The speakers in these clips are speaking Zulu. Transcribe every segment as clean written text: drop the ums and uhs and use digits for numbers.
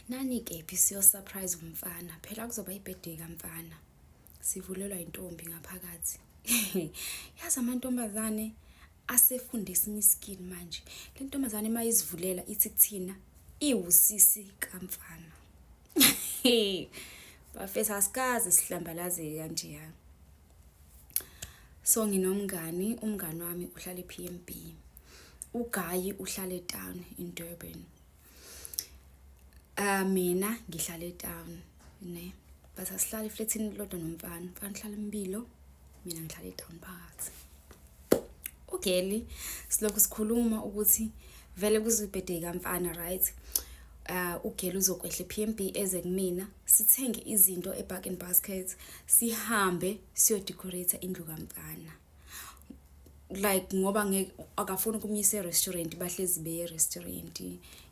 Nani-ke siyo surprise umfana. Phela kuzoba ibirthday kamfana. Sivulelwa intombi ngaphakathi. Yazi amantombazane asefundisa iskill manje. Le ntombazane mayizivulela ithi kuthina iwusisi kamfana. Bafethu asikaze sihlambalazeke kanje. So nginomngani, umngani wami uhlala ePMB. uGayi uhlala eTown in Durban. Mina ngihlala eTown, ne. Bese asihlala eflatini lodwa nomfana. Mfana uhlala eMbilo, mina ngihlala eTown phakathi. uGeli silokhu sikhuluma ukuthi vele kuzibirthday kamfana, right? uGeli uzokwehla ePMB eze kumina, sithenge izinto eBargain Basket, sihambe siyodecorate indlu kamfana. Like ngoba akafuna ukumyisa e-restaurant, bahlezi beye restaurant.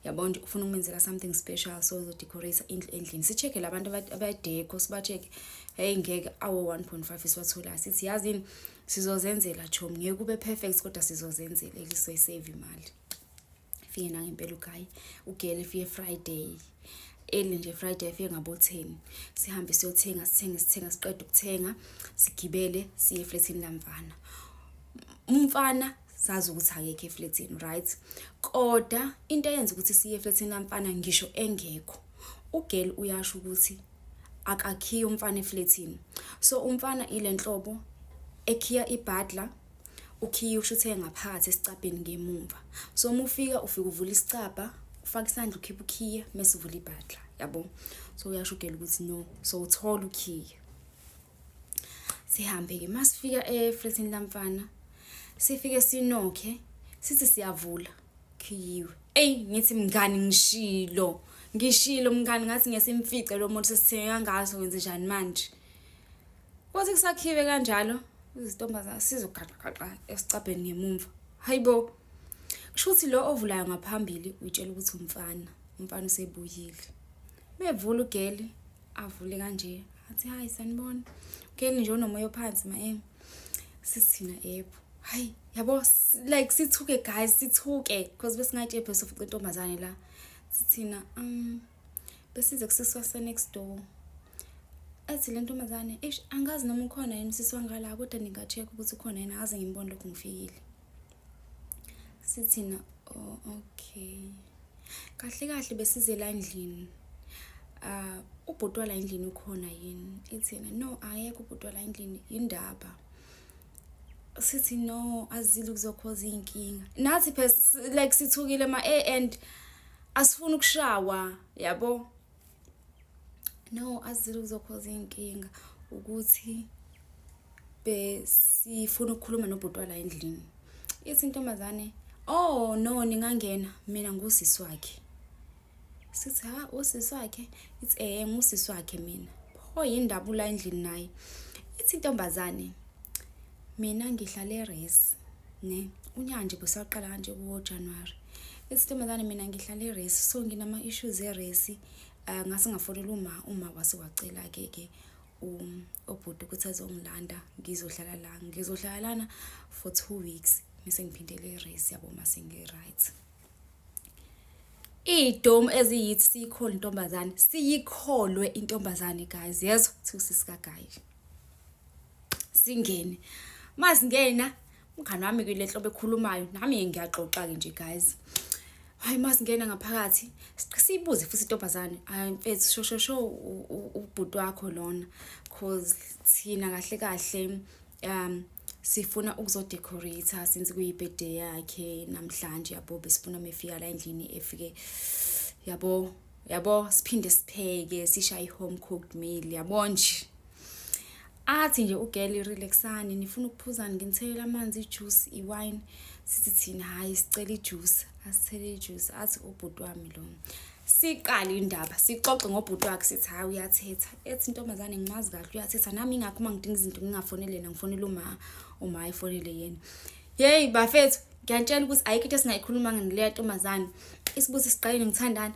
Yabona nje ufuna ukumenzela something special, so uzodecorate indlu endlini. Sicheke labantu abadeco, sibacheke. Hey ngeke awo 1.5 isiwathola. Sithi yazini sizozenzela chomi, ngeke kube perfect kodwa sizozenzela eliso save imali. Fike na ngempela uGayi, uGeli fike Friday. Nje Friday fike ngabo 10. Sihambe siyothenga, sithenga siqeda ukuthenga, sigibele siye eflatini lamfana. Umfana sazi ukuthi akekho eflatini, right? Kodwa into eyenza ukuthi siye eflatini lamfana ngisho engekho. uGeli uyasho ukuthi akakhiya umfana eflatini. So umfana ile nhlobo ekhiya ibhadla, ukhiya ushuthe ngaphakathi esicabheni ngemuva. So ufika uvula isicaba, ufaka isandla ukhipha ukhiya mase uvula ibhadla, yabo. So uyasho uGeli ukuthi no, so uthola ukhiya. Sihambe ke masifika eflatini lamfana. Sifike sinokhe, sithi siyavula, khiyiwe. Ngithi mngani ngishilo mngani ngathi ngesimfice lo muntu sesithenga ngaso wenze njani manje. Kwathi kusakhiwe kanjalo, izintombazana sizogaqa esicabheni ngemuva. Hayibo. Kusho ukuthi lo ovulayo ngaphambili uyitshela ukuthi umfana usebuyile. Bevula uGeli, avule kanje. Athi hayi sanibona. uGeli nje unomoya ophansi sisithina ebo. Hayi, yabo, like sithuke guys, sithuke because besingathi ephese ufica intombazane la. Sithina besize kusiswa next door. Athi le ntombazane, angazi noma ukhona yini siswa ngala kodwa ninga-check ukuthi ukhona yini, akaze ngimbone lokho ngifikile. Sithina, oh okay. Kahle besize la endlini. Ubhuti wala endlini ukhona yini? Ithina, no, ayekho ubhuti wala endlini, indaba. Sithi no, azile kuzokhoza inkinga. Nathi phela like sithukile and asifuna ukushawa, yabo. No, azile kuzokhoza inkinga ukuthi besifuna ukukhuluma nobhuti wala endlini. Ithi intombazane, oh no, ningangena, mina ngusisi wakhe. Sithi usisi wakhe? Ithi ngusisi wakhe mina. Pho yindaba la endlini naye. Ithi intombazane, mina ngihlala eResi, ne. Unyanje besaqala kanje kuJanuary. Isintombazane mina ngihlala eResi, so nginama issues eResi. Ngase ngafonela uma wasiwacela ke ubhuti ukuthi azongilanda ngizohlala lana for 2 weeks bese ngiphindele eResi, yabo mase ngi-right. Idom eziyithi siyikhole intombazane, siyikholwe intombazane guys, yezo thusisi kaGayi. Singene. Masingena, umngani wami kule nhlobo ekhulumayo, nami ngiyaxoxa ke nje guys. Hayi masingena ngaphakathi, sibuze futhi intombazane, mfethu shosho ubhuti wakho lona, cause thina kahle sifuna ukuzodecorate since kuyibirthday yakhe namhlanje, yabo. Besifuna mefika la endlini efike, yabo siphinde sipheke, sishaye home cooked meal, yabo nje. Athi nje uGeli relaxani, nifuna ukuphuzani, nginithela amanzi, ijuice, iwine. Sithi thina hayi sicela ijuice, asithele ijuice. Athi ubhuti wami lo. Siqala indaba, sixoxe ngobhuti wakhe, sithi hayi uyathetha. Ethi intombazane ngimazi kahle uyathetha, nami ingakho mangidinga izinto ngingafonele yena, ngifonela uma ayifonele yena. Hey bafethu, ngiyantshela ukuthi ayikho into esingayikhuluma ngale ntombazane. Isibuze siqale ngithandana.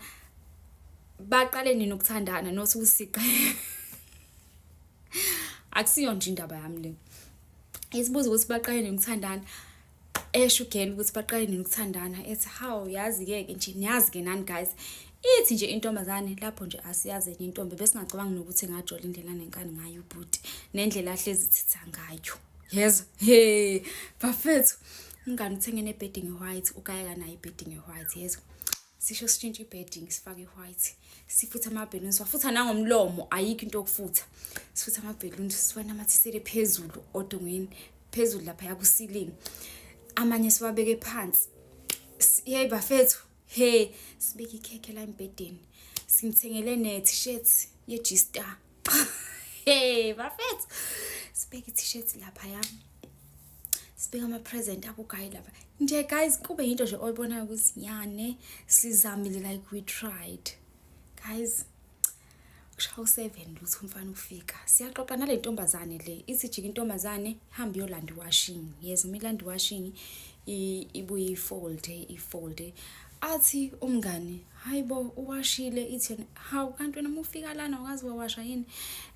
Baqale nini ukuthandana nothi usiqale. Akusiyo nje indaba yami le. Isibuza ukuthi baqale nini ukuthandana. uGeli ukuthi baqale nini ukuthandana. Ethi how yazi ke nje niyazi ke nani guys. ithi nje intombazane lapho nje asiyazi enye intombi besingacabanga nokuthi engajola indlela nenkani ngayo ubhuti nendlela ahlezi thitha ngayo yezwa bafethu umngani uthenge nebedding white ukayeka nayo ibedding white yezwa sisho sitshintshe ibedding sifake white sifutha ama-balloons sifutha nangomlomo ayikho into yokufutha sifutha ama-balloons siwanamathisele phezulu odongweni phezulu lapha yakusilingi amanye siwabeke phansi hey bafethu sibeke ikhekhe la embedeni simthengele ne-t-shirt ye-G-Star bafethu sibeke i-t-shirt lapha yami sibeka ama-present abugayi lapha nje guys kube yinto nje oyibonayo ukuthi nyane sizamile like we tried guys kushawu 7 lutho umfana ufika siyaxoxa nale ntombazane le ithi jika intombazane hamba yolanda washing yezwa umilanda washing ibuye ifolde athi umngani hayibo uwashile ithi hawu kanti wena ufika lana ukazi wawasha yini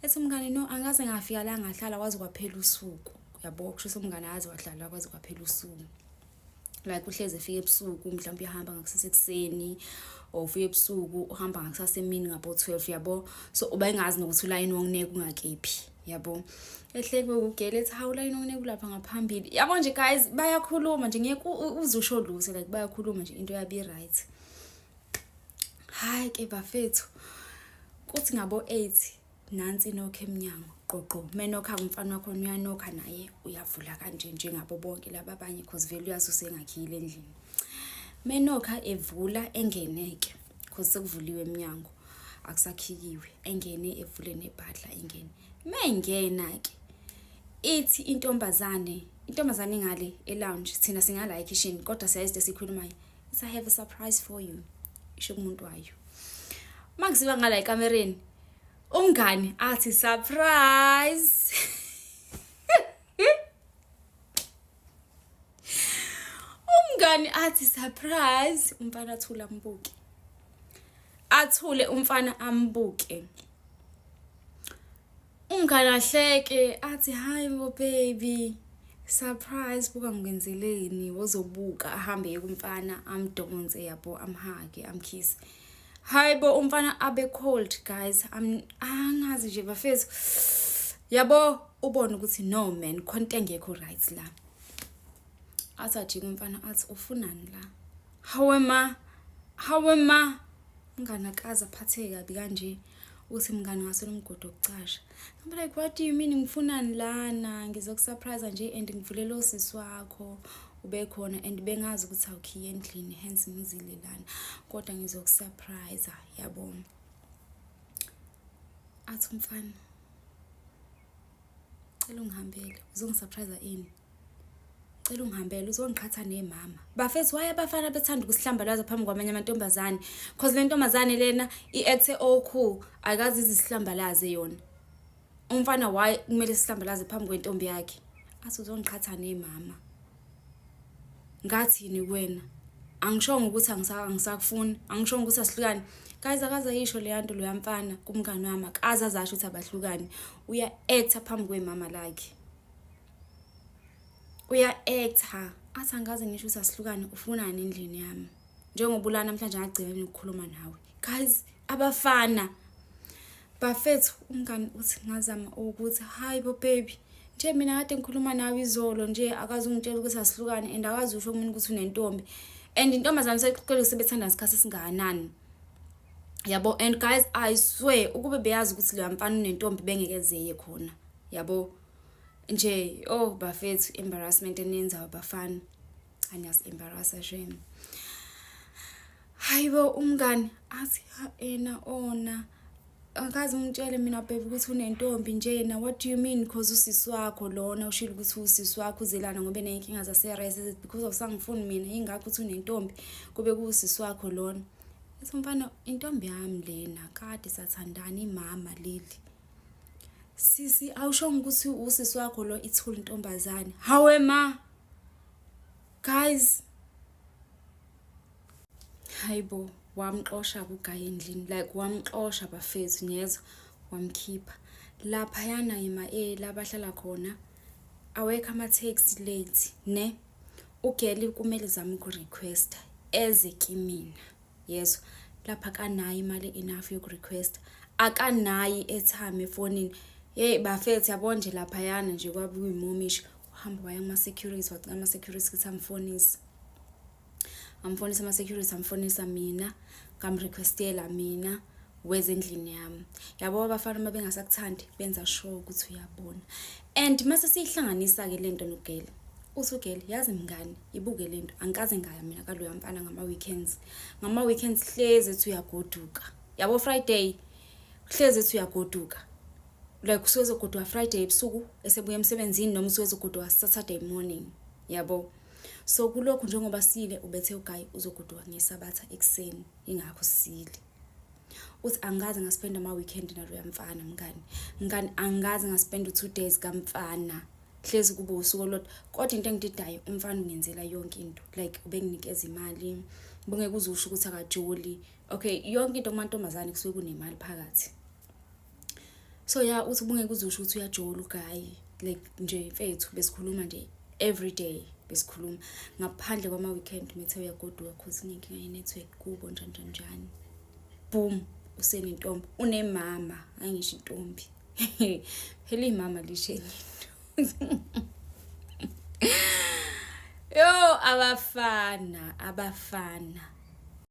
ethi umngani no angaze ngafika la ngahlala kwazi kwaphela usuku yabo kusho umngani azi wahlala kwazi kwaphela usuku like uhleze efike ebusuku mhlawumbe uyahamba ngakusasa ekseni or ufike ebusuku uhamba ngakusasa emini ngabo 12 yabo so ubayingazi nokuthi ulayini wongineke ungakephi yabo ehleke ukugele ethi hawu ulayini wongineke lapha ngaphambili yabo nje guys bayakhuluma nje ngeke uzusho lutho like bayakhuluma nje into yabi right hayi ke bafethu kuthi ngabo 8 nansi inokho eminyango qoqo menokha umfana wakho uyanokha naye uyavula kanje njengabo bonke laba abanye cause vele uyasuse engakhile endlini menokha evula engeneke cause sekuvuliwe eminyango akusakhikiwe engene evule nebhadla engene mengena ke ithi intombazane ngale e-lounge thina singala e-kitchen kodwa siyazi sikhuluma I have a surprise for you isho kumuntu wayo makuziba ngala ekamereni umngani athi surprise umngani athi surprise umfana athule umfana ambuke umngani ahleke athi hi mo baby surprise buka ngenzeleni wozobuka ahambe kumfana amdonse yabo amhage amkiss hayibo umfana abe cold guys angazi nje bafethu yabo ubone ukuthi no man konke engekho right la athi umfana athi ufunani la hawema nganakaza phatheka kabi kanje uthi mngani ngasona umgodo okucasha ngaba like what do you mean ngifunani lana ngizokusurprise nje and ngivulela usisi wakho ube khona and bengazi ukuthi awukhiye endlini hence ngizile lana kodwa ngizokusurprise yabo athi umfana cela ungihambele uzongisurprise ini cela ungihambele uzongiqhatha nemama bafethu waye abafana bethanda ukusihlambalaza phambi kwamanye amantombazane cause le ntombazane lena i-acte oku akazi izihlambalaze yona umfana waye kumele sihlambalaze phambi kwentombi yakhe athi uzongiqhatha nemama ngathini wena angishongo ukuthi angisakufuni angishongo ukuthi asihlukane guys akaza yisho le yanto lo yamfana kumngani wami akaza zasho ukuthi abahlukane uya acta phambi kwemama lakhe uya acta athi angaze ngisho ukuthi asihlukane ufunani endlini yami njengoba ulana namhlanje ngagcina ukukhuluma nawe guys abafana bafethu umngani uthi ngazama ukuthi hayibo baby nje mina kade ngikhuluma nawe izolo nje akazi ungitshela ukuthi asihlukane and akazi usho umuntu ukuthi unentombi and intombazana seqhele usebethanda isikhathi singakanani yabo and guys I swear ukube beyazi ukuthi lo mfana unentombi bengekezeye khona yabo nje bafethu embarrassment enenza abafana anyas embarrassa shame hayibo umngani athi ona akazi ungitshele mina baby ukuthi unentombi njena what do you mean because usisi wakho lona ushilo ukuthi usisi wakho uzelana ngoba nenkinga zase-rest because usangifuni mina ingakho ukuthi unentombi kube kuusisi wakho lona ethi mfana intombi yami lena kade sathandana imama leli sisi awusho ukuthi usisi wakho lo ithula intombazane hawe ma guys hayibo wamxosha kugayi endlini like wamxosha bafethu nyezwa wamkhipha lapha yana labahlala khona awekho ama-taxi late ugeli kumele zami ku-requesta eze kimina yezwa lapha akanayo imali enough yokurequest, akanayo airtime efonini. Hey bafethu yabona nje lapha yana nje kwabuya imomisha, uhamba waya kuma security wacela ama security ukuthi amfonise ama security amfonisa mina, ngamrequestela mina wezendlini yami. Yabo abafana mabengasakuthandi benza sure ukuthi uyabona. And mase sihlanganisa ke lento noGeli, uthi uGeli yazi mngani ibuke lento, angikaze ngaya mina kaloya mfana ngama weekends hleze ethi uyagoduka. Yabo Friday hleze ethi uyagoduka, like usuze ugodwa Friday ebusuku esebuya emsebenzini, noma usuze ugodwa Saturday morning. Yabo, so kulokhu njengoba sile ubethe uGayi uzogodwa ngeSabatha ekseni, ingakho sile. Uthi angaze ngaspenda ama weekend naloya mfana mngani angaze ngaspenda 2 days kamfana, hlezi kube usuku olodwa. Kodwa into engididayo umfana ungenzela yonke into, like ubenginikeza imali, bongeke uzusho ukuthi akajoli. Okay, yonke into kumantombazane kusuke kunemali phakathi. So ya uthi bongeke uzusho ukuthi uyajola uGayi, like nje mfethu besikhuluma nje everyday besikhuluma, ngaphandle kwama weekend methe uyagoduka cause inkinga ye network kubo njani. Boom, usenentombi, unemama, angisho intombi. Phela imama lisheni. Yo abafana